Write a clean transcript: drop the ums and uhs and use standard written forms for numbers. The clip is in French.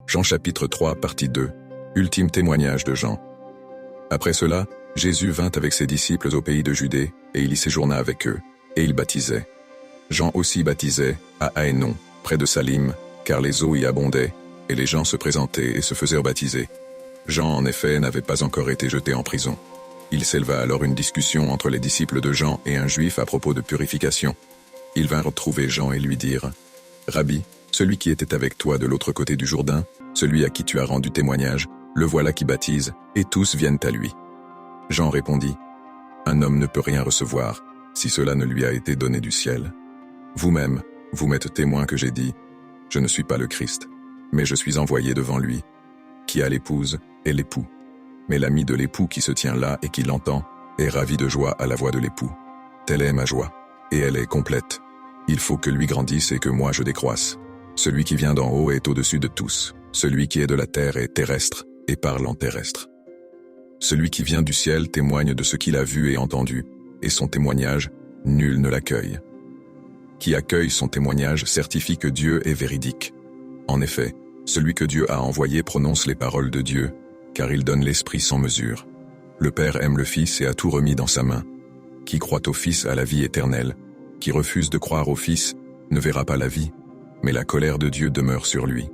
Jean chapitre 3 partie 2. Ultime témoignage de Jean. Après cela, Jésus vint avec ses disciples au pays de Judée, et il y séjourna avec eux, et il baptisait. Jean aussi baptisait, à Aénon, près de Salim, car les eaux y abondaient, et les gens se présentaient et se faisaient baptiser. Jean, en effet, n'avait pas encore été jeté en prison. Il s'éleva alors une discussion entre les disciples de Jean et un juif à propos de purification. Ils vinrent trouver Jean et lui dirent : « Rabbi, celui qui était avec toi de l'autre côté du Jourdain, celui à qui tu as rendu témoignage, le voilà qui baptise, et tous viennent à lui. » Jean répondit : « Un homme ne peut rien recevoir, si cela ne lui a été donné du ciel. Vous-même, vous m'êtes témoin que j'ai dit : je ne suis pas le Christ, mais je suis envoyé devant lui. Qui a l'épouse est l'époux. Mais l'ami de l'époux qui se tient là et qui l'entend, est ravi de joie à la voix de l'époux. Telle est ma joie, et elle est complète. Il faut que lui grandisse et que moi je décroisse. Celui qui vient d'en haut est au-dessus de tous. Celui qui est de la terre est terrestre, et parle en terrestre. Celui qui vient du ciel témoigne de ce qu'il a vu et entendu, et son témoignage, nul ne l'accueille. Qui accueille son témoignage certifie que Dieu est véridique. En effet, celui que Dieu a envoyé prononce les paroles de Dieu, car il donne l'Esprit sans mesure. Le Père aime le Fils et a tout remis dans sa main. Qui croit au Fils a la vie éternelle. Qui refuse de croire au Fils ne verra pas la vie, mais la colère de Dieu demeure sur lui.